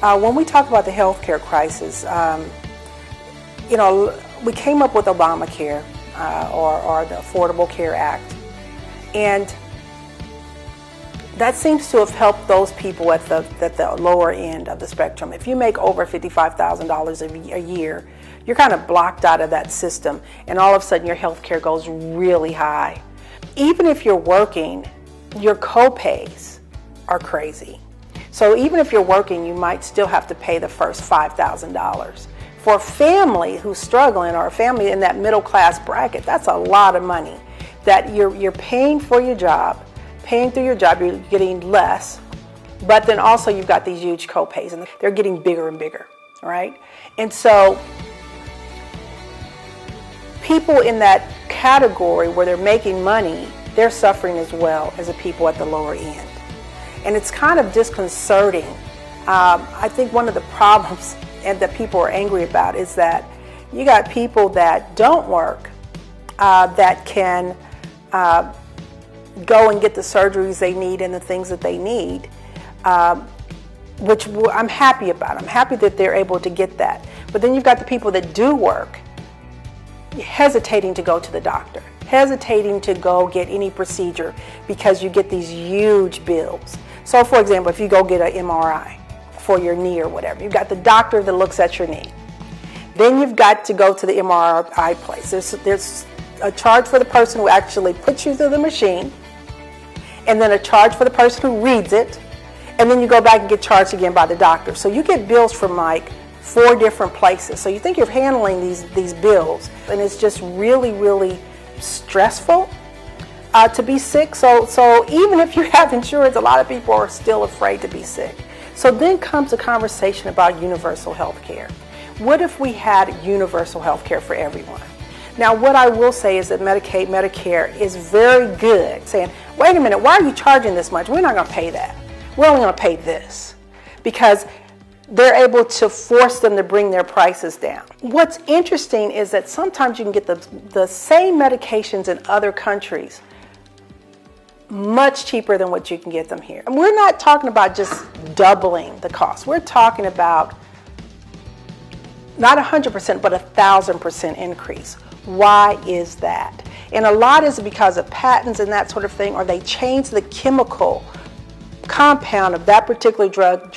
When we talk about the healthcare crisis, we came up with Obamacare or the Affordable Care Act, and that seems to have helped those people at the lower end of the spectrum. If you make over $55,000 a year, you're kind of blocked out of that system, and all of a sudden your health care goes really high. Even if you're working, your co-pays are crazy. So even if you're working, you might still have to pay the first $5,000. For a family who's struggling, or a family in that middle class bracket, that's a lot of money that you're paying for your job. Paying through your job, you're getting less, but then also you've got these huge co-pays, and they're getting bigger and bigger, right? And so people in that category where they're making money, they're suffering as well as the people at the lower end. And it's kind of disconcerting. I think one of the problems and that people are angry about is that you got people that don't work that can go and get the surgeries they need and the things that they need, which I'm happy about. I'm happy that they're able to get that. But then you've got the people that do work hesitating to go to the doctor, hesitating to go get any procedure because you get these huge bills. So for example, if you go get an MRI for your knee or whatever, you've got the doctor that looks at your knee. Then you've got to go to the MRI place. There's a charge for the person who actually puts you through the machine, and then a charge for the person who reads it, and then you go back and get charged again by the doctor. So you get bills from like 4 different places. So you think you're handling these bills, and it's just really, really stressful to be sick. So even if you have insurance, a lot of people are still afraid to be sick. So then comes a conversation about universal health care. What if we had universal health care for everyone? Now, what I will say is that Medicaid, Medicare is very good, saying, wait a minute, why are you charging this much? We're not going to pay that. We're only going to pay this, because they're able to force them to bring their prices down. What's interesting is that sometimes you can get the same medications in other countries much cheaper than what you can get them here. And we're not talking about just doubling the cost. We're talking about not 100%, but 1,000% increase. Why is that? And a lot is because of patents and that sort of thing, or they change the chemical compound of that particular drug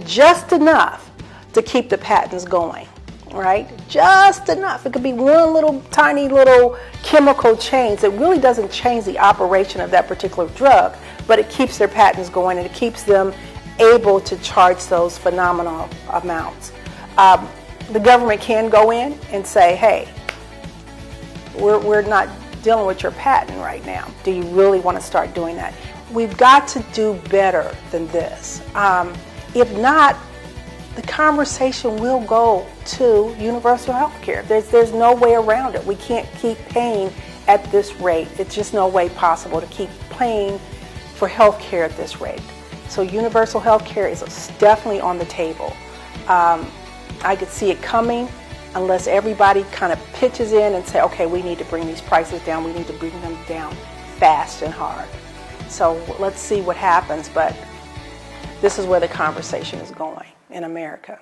just enough to keep the patents going, right? Just enough. It could be one little tiny little chemical change that really doesn't change the operation of that particular drug, but it keeps their patents going, and it keeps them able to charge those phenomenal amounts. The government can go in and say, hey, we're not dealing with your patent right now. Do you really want to start doing that? We've got to do better than this. If not, the conversation will go to universal health care. There's no way around it. We can't keep paying at this rate. It's just no way possible to keep paying for health care at this rate. So universal health care is definitely on the table. I could see it coming unless everybody kind of pitches in and say, okay, we need to bring these prices down. We need to bring them down fast and hard. So let's see what happens, but this is where the conversation is going in America.